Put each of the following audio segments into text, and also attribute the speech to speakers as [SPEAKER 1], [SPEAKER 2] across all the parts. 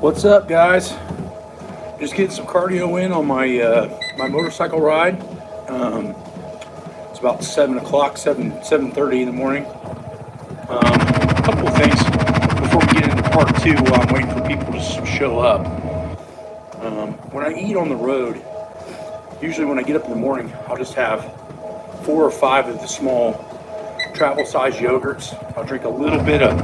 [SPEAKER 1] What's up, guys? Just getting some cardio in on my my motorcycle ride. It's about 7 o'clock, 7:30 in the morning. A couple of things before we get into part two while I'm waiting for people to show up. When I eat on the road, usually when I get up in the morning, I'll just have 4 or 5 of the small travel-sized yogurts. I'll drink a little bit of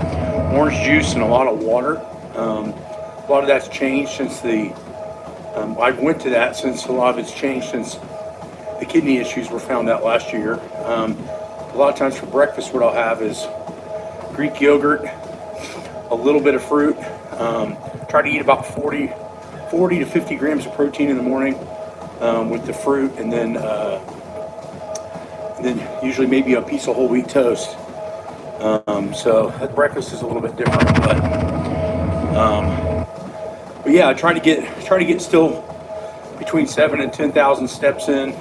[SPEAKER 1] orange juice and a lot of water. A lot of that's changed since I went to that since a lot of it's changed since the kidney issues were found out last year. A lot of times for breakfast, what I'll have is Greek yogurt, a little bit of fruit. Try to eat about 40 to 50 grams of protein in the morning with the fruit, and then usually maybe a piece of whole wheat toast. So that breakfast is a little bit different, but yeah, I try to get still between 7 and 10,000 steps in,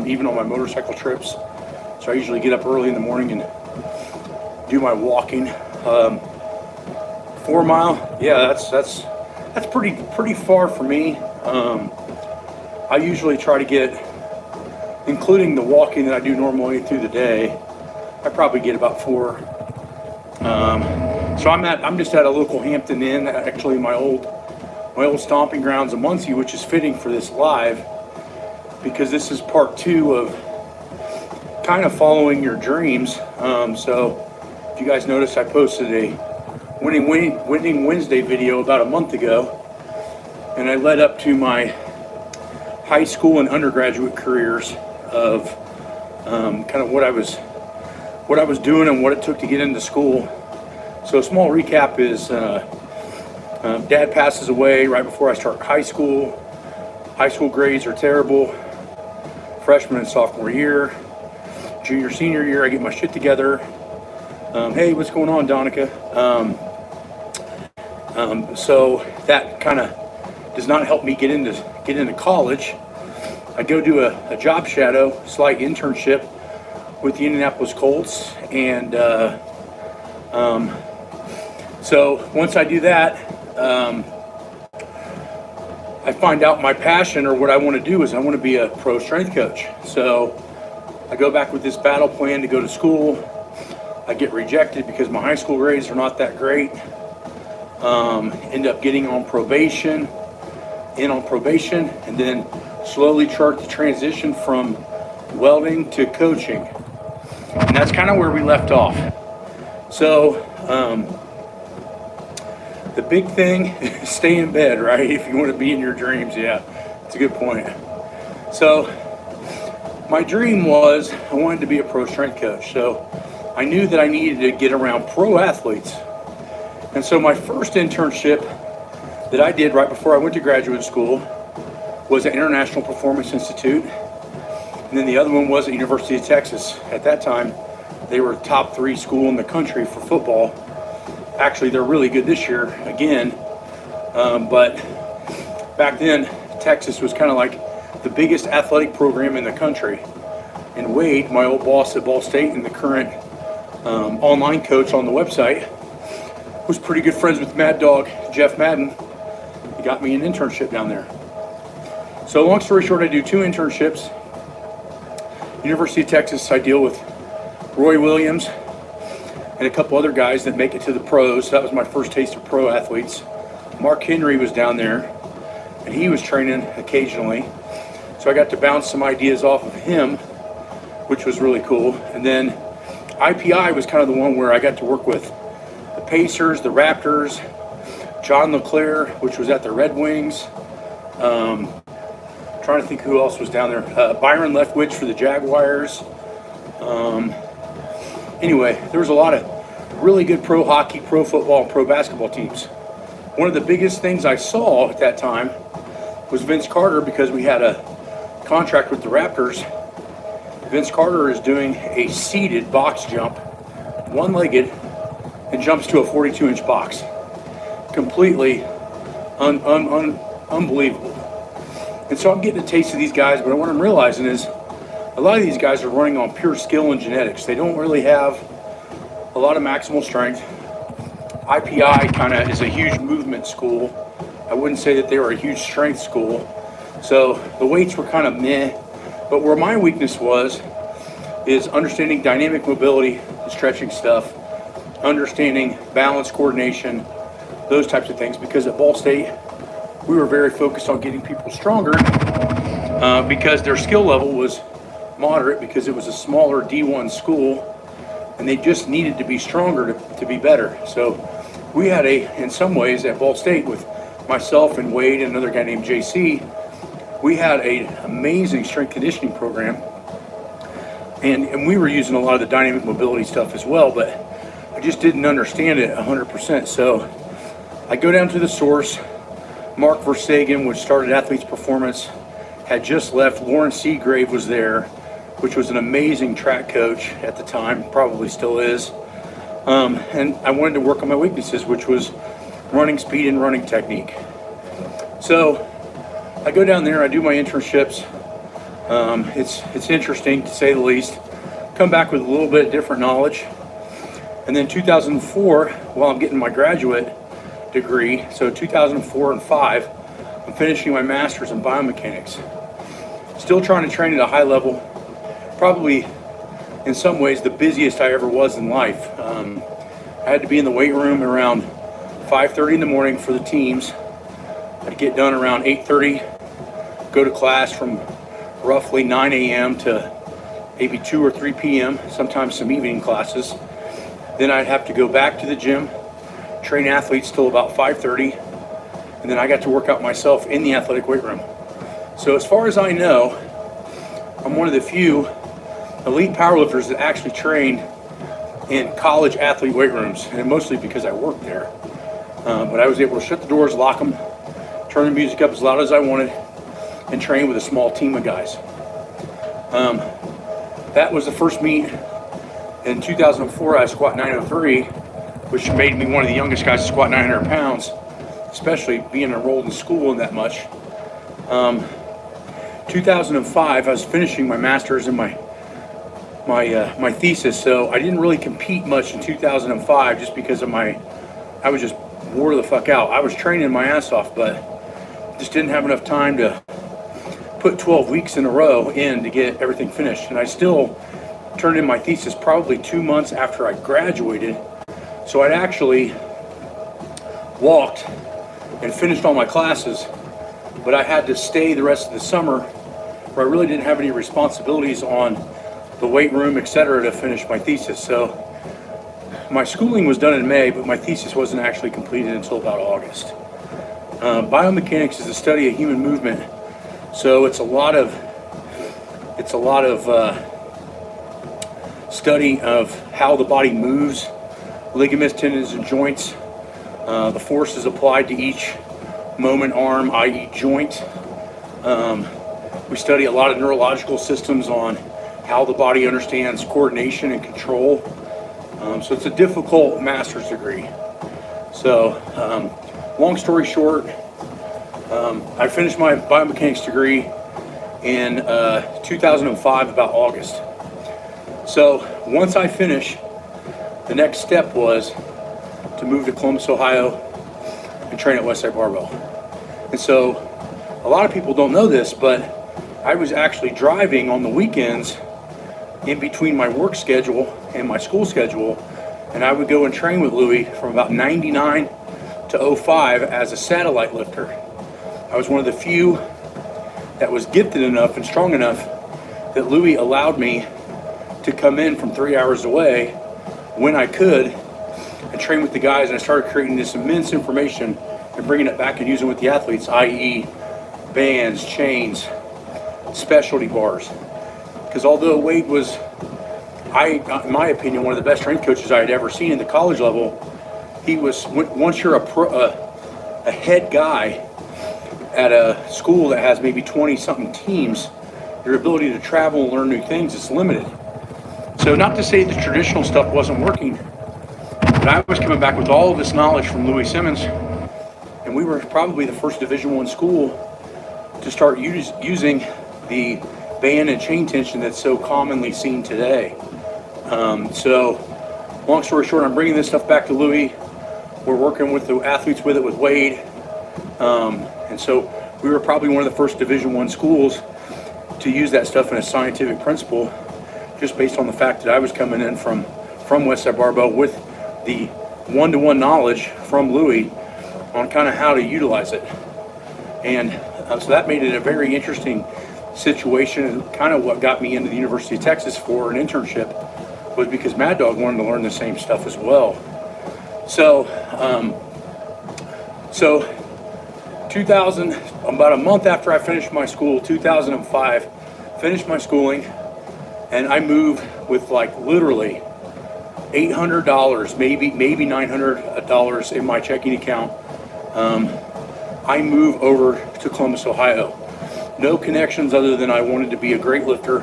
[SPEAKER 1] even on my motorcycle trips. So I usually get up early in the morning and do my walking. 4 mile, yeah, that's pretty far for me. I usually try to get, including the walking that I do normally through the day, I probably get about 4. So I'm just at a local Hampton Inn, actually my old stomping grounds in Muncie, which is fitting for this live because this is part 2 of kind of following your dreams. So if you guys noticed, I posted a Winning Wednesday video about a month ago, and I led up to my high school and undergraduate careers of kind of what I was doing and what it took to get into school. So a small recap is Dad passes away right before I start high school. High school grades are terrible. Freshman and sophomore year. Junior, senior year, I get my shit together. Hey, what's going on, Donica? So that kind of does not help me get into college. I go do a job shadow, slight internship with the Indianapolis Colts, and so once I do that, I find out my passion, or what I want to do, is I want to be a pro strength coach. So I go back with this battle plan to go to school. I get rejected because my high school grades are not that great. End up getting on probation, and then slowly chart the transition from welding to coaching. And that's kind of where we left off. So the big thing is stay in bed, right? If you want to be in your dreams. Yeah, it's a good point. So my dream was I wanted to be a pro strength coach. So I knew that I needed to get around pro athletes. And so my first internship that I did right before I went to graduate school was at International Performance Institute. And then the other one was at University of Texas. At that time, they were top 3 school in the country for football. Actually, they're really good this year again. But back then, Texas was kind of like the biggest athletic program in the country. And Wade, my old boss at Ball State and the current online coach on the website, was pretty good friends with Mad Dog Jeff Madden. He got me an internship down there. So long story short, I do 2 internships. University of Texas, I deal with Roy Williams and a couple other guys that make it to the pros. That was my first taste of pro athletes. Mark Henry was down there, and he was training occasionally. So I got to bounce some ideas off of him, which was really cool. And then IPI was kind of the one where I got to work with the Pacers, the Raptors, John LeClaire, which was at the Red Wings. Trying to think who else was down there. Byron Leftwich for the Jaguars. Anyway, there was a lot of really good pro hockey, pro football, and pro basketball teams. One of the biggest things I saw at that time was Vince Carter, because we had a contract with the Raptors. Vince Carter is doing a seated box jump, one-legged, and jumps to a 42-inch box. Completely unbelievable. And so I'm getting a taste of these guys, but what I'm realizing is a lot of these guys are running on pure skill and genetics. They don't really have a lot of maximal strength. IPI kind of is a huge movement school, I wouldn't say that they were a huge strength school. So the weights were kind of meh. But where my weakness was is understanding dynamic mobility, stretching stuff, understanding balance, coordination, those types of things. Because at Ball State, we were very focused on getting people stronger because their skill level was moderate because it was a smaller D1 school and they just needed to be stronger to be better. So we had in some ways at Ball State with myself and Wade and another guy named JC, we had an amazing strength conditioning program. And we were using a lot of the dynamic mobility stuff as well, but I just didn't understand it 100%. So I go down to the source. Mark Versagen, which started Athletes Performance, had just left. Lauren Seagrave was there, which was an amazing track coach at the time, probably still is. And I wanted to work on my weaknesses, which was running speed and running technique. So I go down there, I do my internships. It's interesting to say the least. Come back with a little bit different knowledge. And then 2004, while I'm getting my graduate degree, so 2004 and 5, I'm finishing my master's in biomechanics. Still trying to train at a high level, probably in some ways the busiest I ever was in life. I had to be in the weight room around 5:30 in the morning for the teams. I'd get done around 8:30, go to class from roughly 9 a.m. to maybe 2 or 3 p.m., sometimes some evening classes. Then I'd have to go back to the gym, train athletes till about 5:30, and then I got to work out myself in the athletic weight room. So as far as I know, I'm one of the few elite powerlifters that actually train in college athlete weight rooms, and mostly because I worked there. But I was able to shut the doors, lock them, turn the music up as loud as I wanted, and train with a small team of guys. That was the first meet. In 2004, I squat 903, which made me one of the youngest guys to squat 900 pounds, especially being enrolled in school and that much. 2005, I was finishing my master's and my thesis, so I didn't really compete much in 2005 just because of I was just wore the fuck out. I was training my ass off, but just didn't have enough time to put 12 weeks in a row in to get everything finished. And I still turned in my thesis probably 2 months after I graduated. So I'd actually walked and finished all my classes, but I had to stay the rest of the summer where I really didn't have any responsibilities on the weight room, etc., to finish my thesis. So my schooling was done in May, but my thesis wasn't actually completed until about August. Biomechanics is the study of human movement. So it's a lot of study of how the body moves, ligaments, tendons, and joints, the forces applied to each moment arm, i.e. joint. We study a lot of neurological systems on how the body understands coordination and control. So it's a difficult master's degree. So long story short, I finished my biomechanics degree in 2005, about August. So once I finished, the next step was to move to Columbus, Ohio and train at Westside Barbell. And so a lot of people don't know this, but I was actually driving on the weekends in between my work schedule and my school schedule, and I would go and train with Louis from about 99 to 05 as a satellite lifter. I was one of the few that was gifted enough and strong enough that Louis allowed me to come in from 3 hours away when I could and train with the guys, and I started creating this immense information and bringing it back and using it with the athletes, i.e. bands, chains, specialty bars. Because although Wade was, in my opinion, one of the best strength coaches I had ever seen in the college level, he was, once you're a head guy at a school that has maybe 20-something teams, your ability to travel and learn new things is limited. So not to say the traditional stuff wasn't working, but I was coming back with all of this knowledge from Louis Simmons, and we were probably the first Division I school to start using the band and chain tension that's so commonly seen today. So long story short, I'm bringing this stuff back to Louis. We're working with the athletes with it with Wade. And so we were probably one of the first Division I schools to use that stuff in a scientific principle, just based on the fact that I was coming in from Westside Barbell with the one-to-one knowledge from Louis on kind of how to utilize it. And so that made it a very interesting situation, and kind of what got me into the University of Texas for an internship was because Mad Dog wanted to learn the same stuff as well. So 2000, about a month after I finished my school, 2005, finished my schooling, and I moved with like literally $800, maybe $900 in my checking account. I moved over to Columbus, Ohio. No connections other than I wanted to be a great lifter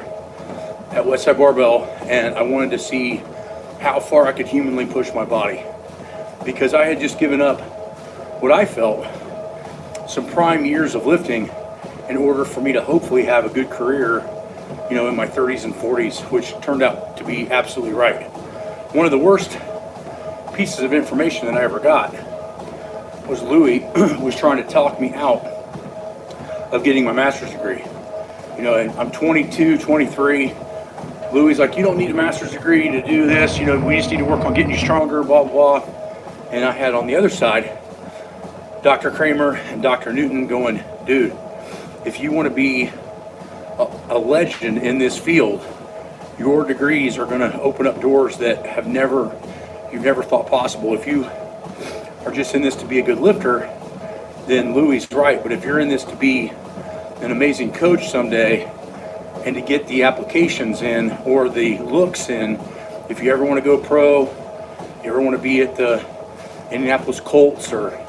[SPEAKER 1] at Westside Barbell, and I wanted to see how far I could humanly push my body, because I had just given up what I felt some prime years of lifting in order for me to hopefully have a good career, in my 30s and 40s, which turned out to be absolutely right. One of the worst pieces of information that I ever got was Louis was trying to talk me out of getting my master's degree. And I'm 22, 23. Louis like, you don't need a master's degree to do this. We just need to work on getting you stronger, blah, blah. And I had on the other side, Dr. Kramer and Dr. Newton going, dude, if you want to be a legend in this field, your degrees are going to open up doors that you've never thought possible. If you are just in this to be a good lifter, then Louis is right. But if you're in this to be an amazing coach someday and to get the applications in or the looks in, if you ever want to go pro, you ever want to be at the Indianapolis Colts or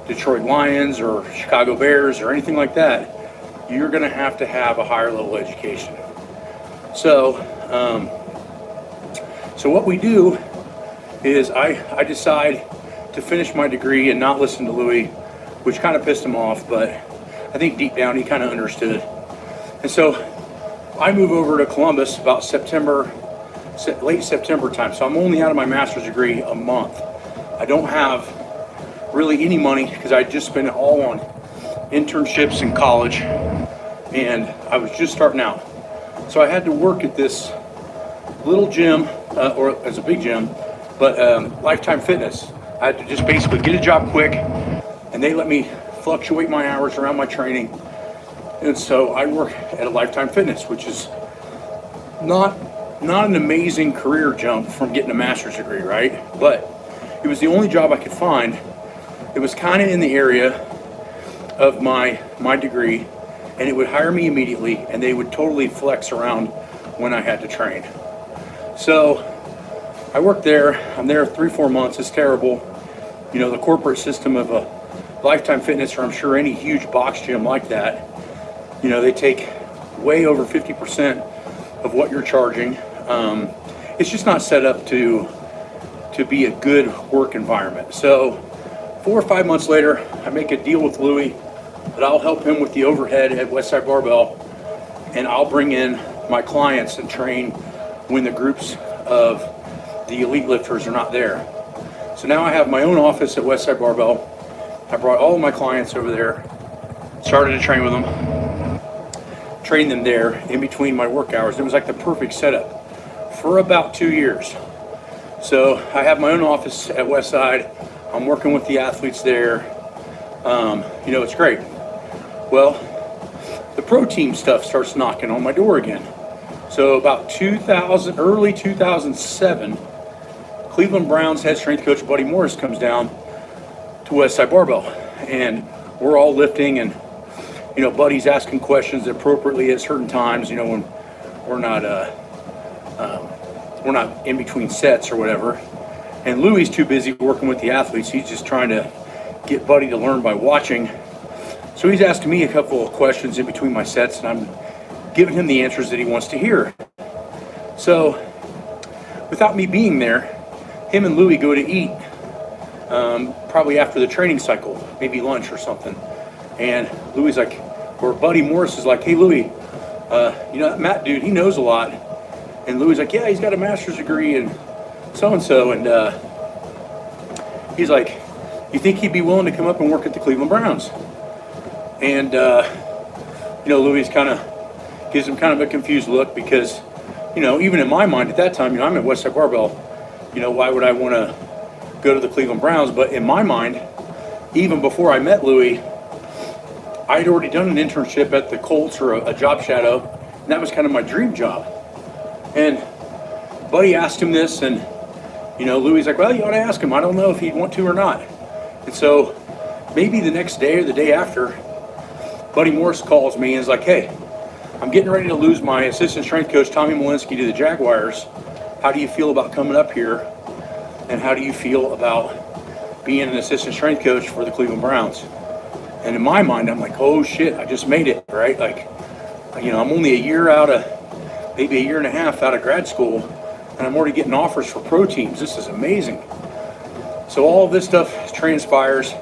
[SPEAKER 1] Detroit Lions or Chicago Bears or anything like that, you're going to have a higher level education. So what we do is I decide to finish my degree and not listen to Louis, which kind of pissed him off, but I think deep down he kind of understood. And so I move over to Columbus about late September time. So I'm only out of my master's degree a month. I don't have really any money because I just spent it all on internships in college, and I was just starting out. So I had to work at this little gym, or as a big gym, but Lifetime Fitness. I had to just basically get a job quick, and they let me fluctuate my hours around my training. And so I work at a Lifetime Fitness, which is not an amazing career jump from getting a master's degree, right? But it was the only job I could find. It was kind of in the area of my degree, and it would hire me immediately, and they would totally flex around when I had to train. So I worked there. I'm there 3-4 months. It's terrible. The corporate system of a Lifetime Fitness, or I'm sure any huge box gym like that, they take way over 50% of what you're charging. It's just not set up to be a good work environment. So 4 or 5 months later, I make a deal with Louis that I'll help him with the overhead at Westside Barbell, and I'll bring in my clients and train when the groups of the elite lifters are not there. So now I have my own office at Westside Barbell. I brought all of my clients over there, started to train with them, train them there in between my work hours. It was like the perfect setup for about 2 years. So I have my own office at Westside. I'm working with the athletes there. It's great. Well, the pro team stuff starts knocking on my door again. So about early 2007, Cleveland Browns head strength coach Buddy Morris comes down to Westside Barbell, and we're all lifting, and Buddy's asking questions appropriately at certain times. When we're not in between sets or whatever. And Louis too busy working with the athletes. He's just trying to get Buddy to learn by watching. So he's asking me a couple of questions in between my sets, and I'm giving him the answers that he wants to hear. So without me being there, him and Louis go to eat, probably after the training cycle, maybe lunch or something. And Louis Buddy Morris is like, hey Louis, that Matt dude, he knows a lot. And Louis like, yeah, he's got a master's degree and so-and-so. And he's like, you think he'd be willing to come up and work at the Cleveland Browns? And, Louis kind of gives him kind of a confused look because, even in my mind at that time, I'm at Westside Barbell. Why would I want to go to the Cleveland Browns? But in my mind, even before I met Louis, I had already done an internship at the Colts or a job shadow, and that was kind of my dream job. And Buddy asked him this, and Louis is like, well, you ought to ask him. I don't know if he'd want to or not. And so maybe the next day or the day after, Buddy Morris calls me and is like, hey, I'm getting ready to lose my assistant strength coach, Tommy Malinsky, to the Jaguars. How do you feel about coming up here? And how do you feel about being an assistant strength coach for the Cleveland Browns? And in my mind, I'm like, oh shit, I just made it, right? Like, I'm only maybe a year and a half out of grad school, and I'm already getting offers for pro teams. This is amazing. So all of this stuff transpires.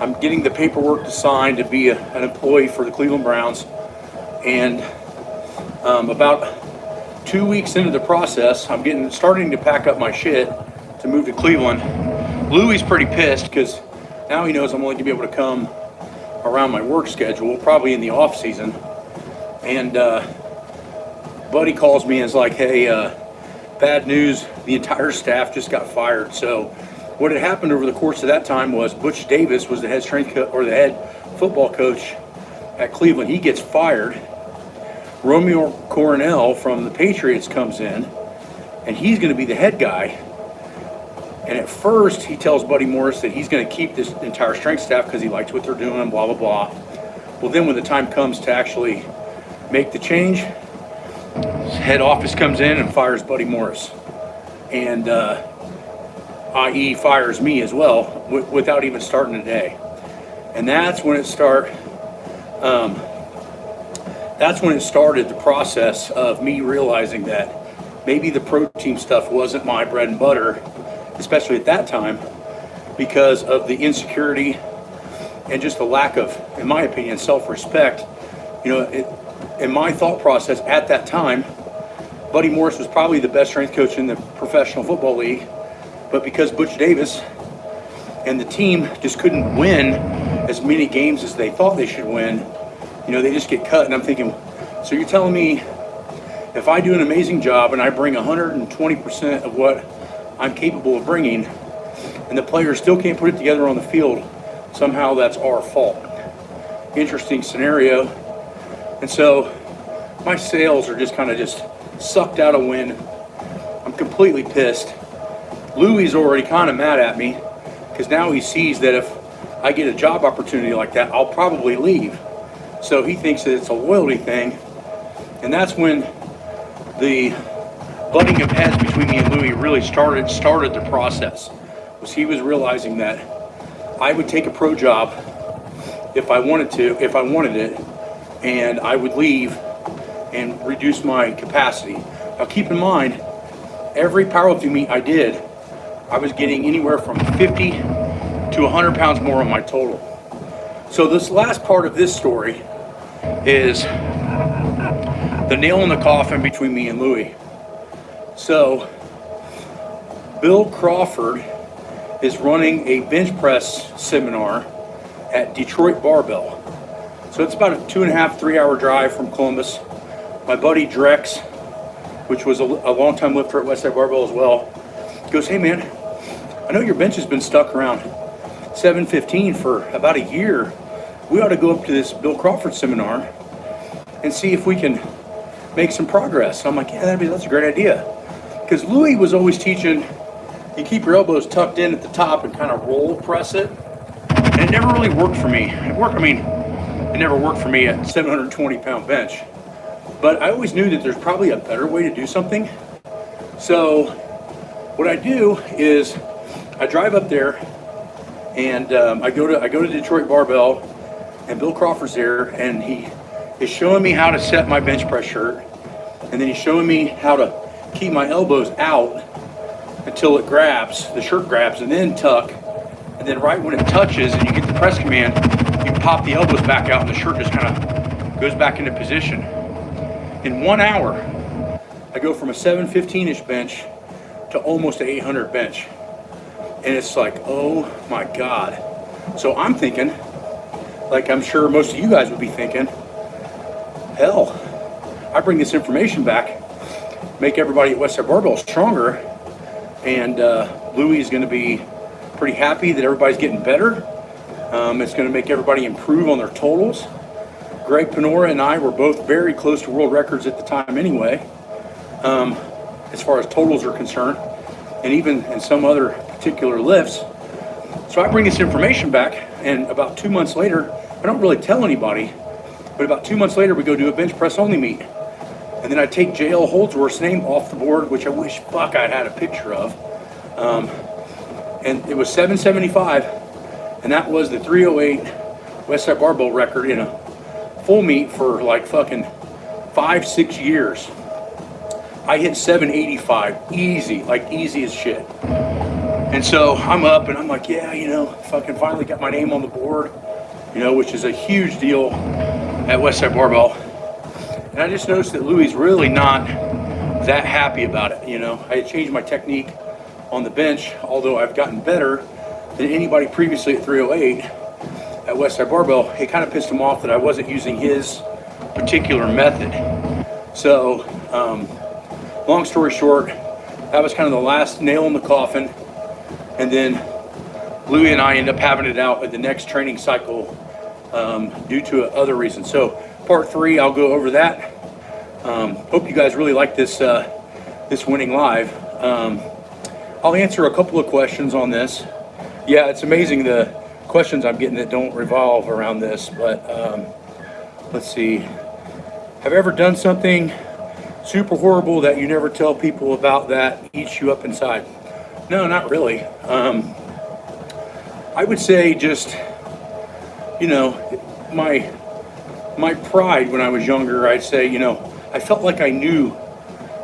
[SPEAKER 1] I'm getting the paperwork to sign to be an employee for the Cleveland Browns. And about 2 weeks into the process, I'm starting to pack up my shit to move to Cleveland. Louis pretty pissed because now he knows I'm only going to be able to come around my work schedule, probably in the off season. And Buddy calls me and is like, hey, bad news, the entire staff just got fired. So what had happened over the course of that time was Butch Davis was the head the head football coach at Cleveland. He gets fired. Romeo Coronel from the Patriots comes in, and he's going to be the head guy. And at first, he tells Buddy Morris that he's going to keep this entire strength staff because he likes what they're doing, blah, blah, blah. Well, then when the time comes to actually make the change, head office comes in and fires Buddy Morris. And i.e. fires me as well without even starting a day. And that's when it started the process of me realizing that maybe the pro team stuff wasn't my bread and butter, especially at that time, because of the insecurity and just the lack of, in my opinion, self-respect. In my thought process at that time, Buddy Morris was probably the best strength coach in the professional football league, but because Butch Davis and the team just couldn't win as many games as they thought they should win, they just get cut. And I'm thinking, so you're telling me if I do an amazing job and I bring 120% of what I'm capable of bringing, and the players still can't put it together on the field, somehow that's our fault? Interesting scenario. And so my sales are just kind of sucked out of wind. I'm completely pissed. Louis is already kind of mad at me because now he sees that if I get a job opportunity like that, I'll probably leave. So he thinks that it's a loyalty thing. And that's when the butting of heads between me and Louis really started the process. Was he was realizing that I would take a pro job if I wanted it, and I would leave and reduce my capacity. Now keep in mind, every powerlifting meet I did, I was getting anywhere from 50 to 100 pounds more on my total. So this last part of this story is the nail in the coffin between me and Louis. So Bill Crawford is running a bench press seminar at Detroit Barbell. So it's about a 2.5-3 hour drive from Columbus. My buddy Drex, which was a long-time lifter at Westside Barbell as well, goes, hey man, I know your bench has been stuck around 715 for about a year. We ought to go up to this Bill Crawford seminar and see if we can make some progress. So I'm like, yeah, that's a great idea. Because Louis was always teaching, you keep your elbows tucked in at the top and kind of roll press it. And it never really worked for me. It never worked for me at 720 pound bench. But I always knew that there's probably a better way to do something. So what I do is I drive up there and I go to Detroit Barbell, and Bill Crawford's there, and he is showing me how to set my bench press shirt, and then he's showing me how to keep my elbows out until it grabs, the shirt grabs, and then tuck, and then right when it touches and you get the press command, you pop the elbows back out and the shirt just kind of goes back into position. In 1 hour, I go from a 715-ish bench to almost an 800 bench. And it's like, oh my God. So I'm thinking, like I'm sure most of you guys would be thinking, hell, I bring this information back, make everybody at Westside Barbell stronger, and Louis is going to be pretty happy that everybody's getting better. It's going to make everybody improve on their totals. Greg Panora and I were both very close to world records at the time anyway, as far as totals are concerned, and even in some other particular lifts. So I bring this information back, and about 2 months later, I don't really tell anybody, but about 2 months later, we go do a bench press only meet. And then I take JL Holdsworth's name off the board, which I wish fuck I'd had a picture of. And it was 775, and that was the 308 Westside Barbell record in a full meet for like fucking 5-6 years. I hit 785 easy, like easy as shit. And so I'm up and I'm like, yeah, you know, fucking finally got my name on the board, you know, which is a huge deal at Westside Barbell. And I just noticed that Louis really not that happy about it. You know, I had changed my technique on the bench, although I've gotten better than anybody previously at 308 at Westside Barbell. It kind of pissed him off that I wasn't using his particular method. So, long story short, that was kind of the last nail in the coffin. And then Louis and I end up having it out at the next training cycle due to other reasons. So part 3, I'll go over that. Hope you guys really like this this Wenning Live. I'll answer a couple of questions on this. Yeah, it's amazing the questions I'm getting that don't revolve around this, but let's see. Have you ever done something super horrible that you never tell people about that eats you up inside? No, not really. I would say just, you know, my pride when I was younger, I'd say, you know, I felt like I knew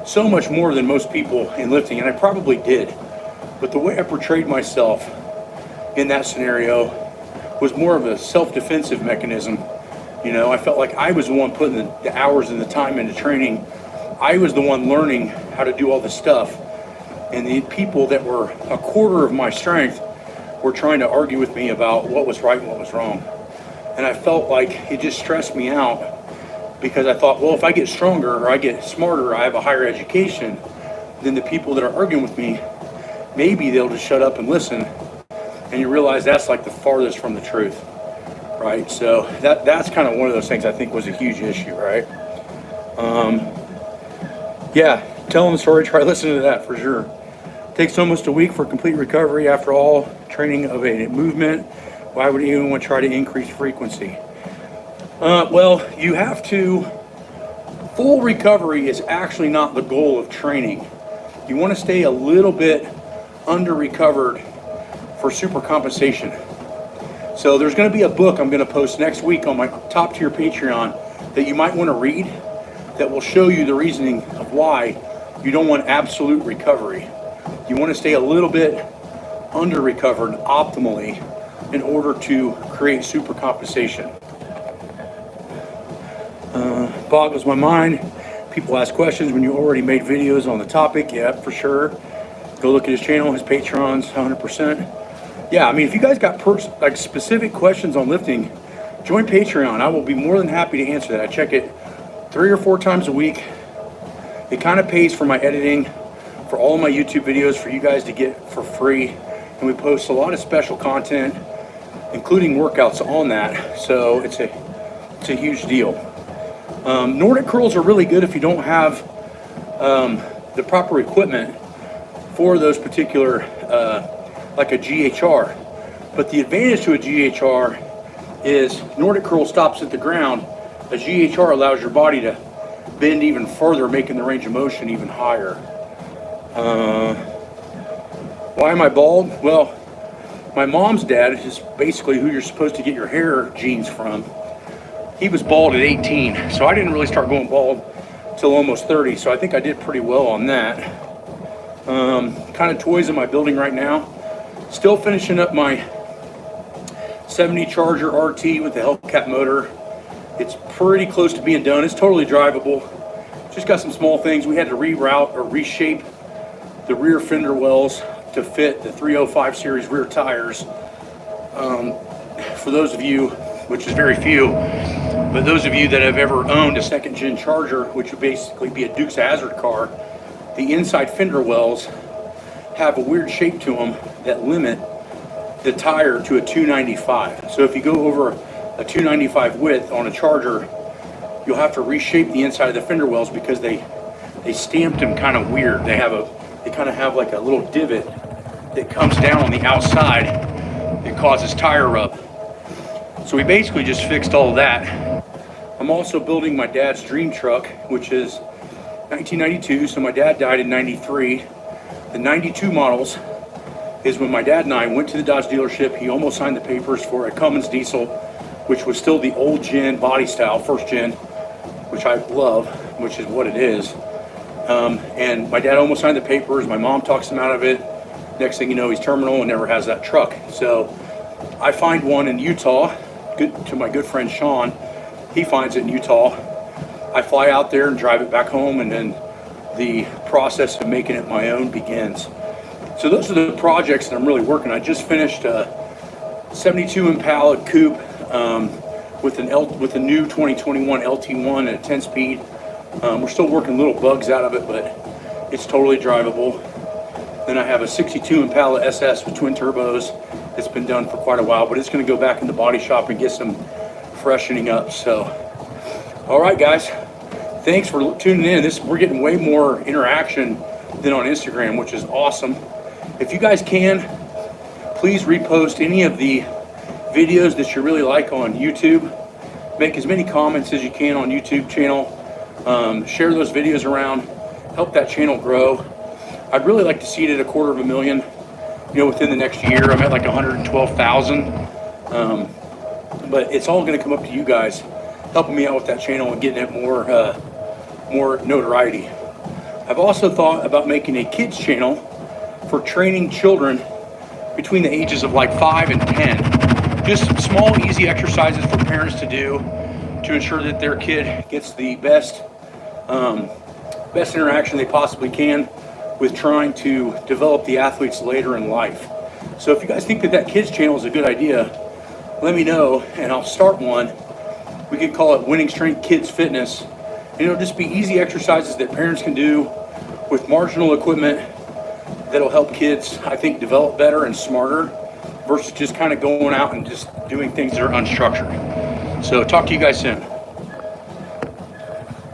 [SPEAKER 1] so much more than most people in lifting, and I probably did. But the way I portrayed myself in that scenario was more of a self-defensive mechanism. You know, I felt like I was the one putting the hours and the time into training. I was the one learning how to do all this stuff. And the people that were a quarter of my strength were trying to argue with me about what was right and what was wrong. And I felt like it just stressed me out, because I thought, well, if I get stronger or I get smarter, I have a higher education, then the people that are arguing with me, maybe they'll just shut up and listen. And you realize that's like the farthest from the truth, right? So that's kind of one of those things I think was a huge issue, right? Yeah, telling the story, try listening to that for sure. Takes almost a week for complete recovery after all training of a movement. Why would anyone try to increase frequency? Well, you have to, full recovery is actually not the goal of training. You want to stay a little bit under recovered for super compensation. So there's going to be a book I'm going to post next week on my top tier Patreon that you might want to read, that will show you the reasoning of why you don't want absolute recovery. You want to stay a little bit under recovered optimally in order to create super compensation. Boggles my mind. People ask questions when you already made videos on the topic. Yeah, for sure. Go look at his channel, his Patreons, 100%. Yeah, I mean, if you guys got like specific questions on lifting, join Patreon. I will be more than happy to answer that. I check it 3 or 4 times a week. It kind of pays for my editing, for all of my YouTube videos for you guys to get for free. And we post a lot of special content, including workouts on that. So it's a huge deal. Nordic curls are really good if you don't have the proper equipment for those particular, like a GHR. But the advantage to a GHR is Nordic curl stops at the ground. A GHR allows your body to bend even further, making the range of motion even higher. Why am I bald? Well, my mom's dad is basically who you're supposed to get your hair genes from. He was bald at 18, so I didn't really start going bald till almost 30, so I think I did pretty well on that. Kind of toys in my building right now. Still finishing up my 70 Charger RT with the Hellcat motor. It's pretty close to being done. It's totally drivable. Just got some small things. We had to reroute or reshape the rear fender wells to fit the 305 series rear tires. For those of you which is very few. But those of you that have ever owned a second gen Charger, which would basically be a Dukes of Hazzard car, the inside fender wells have a weird shape to them that limit the tire to a 295. So if you go over a 295 width on a Charger, you'll have to reshape the inside of the fender wells because they stamped them kind of weird. They kind of have like a little divot that comes down on the outside that causes tire rub. So we basically just fixed all of that. I'm also building my dad's dream truck, which is 1992. So my dad died in 93. The 92 models is when my dad and I went to the Dodge dealership. He almost signed the papers for a Cummins diesel, which was still the old gen body style, first gen, which I love, which is what it is. And my dad almost signed the papers. My mom talks him out of it. Next thing you know, he's terminal and never has that truck. So I find one in Utah, to my good friend Sean. He finds it in Utah. I fly out there and drive it back home, and then the process of making it my own begins. So those are the projects that I'm really working on. I just finished a 72 Impala coupe with a new 2021 LT1 at a 10-speed. We're still working little bugs out of it, but it's totally drivable. Then I have a 62 Impala SS with twin turbos. It's been done for quite a while, but it's going to go back in the body shop and get some freshening up. So, all right, guys, thanks for tuning in. We're getting way more interaction than on Instagram, which is awesome. If you guys can, please repost any of the videos that you really like on YouTube. Make as many comments as you can on YouTube channel. Share those videos around. Help that channel grow. I'd really like to see it at 250,000, within the next year. I'm at like 112,000. But it's all going to come up to you guys helping me out with that channel and getting it more notoriety. I've also thought about making a kids channel for training children between the ages of like 5 and 10. Just some small, easy exercises for parents to do to ensure that their kid gets the best interaction they possibly can with trying to develop the athletes later in life. So if you guys think that kids channel is a good idea, let me know and I'll start one. We could call it Wenning Strength Kids Fitness. And it'll just be easy exercises that parents can do with marginal equipment that'll help kids, I think, develop better and smarter versus just kind of going out and just doing things that are unstructured. So talk to you guys soon.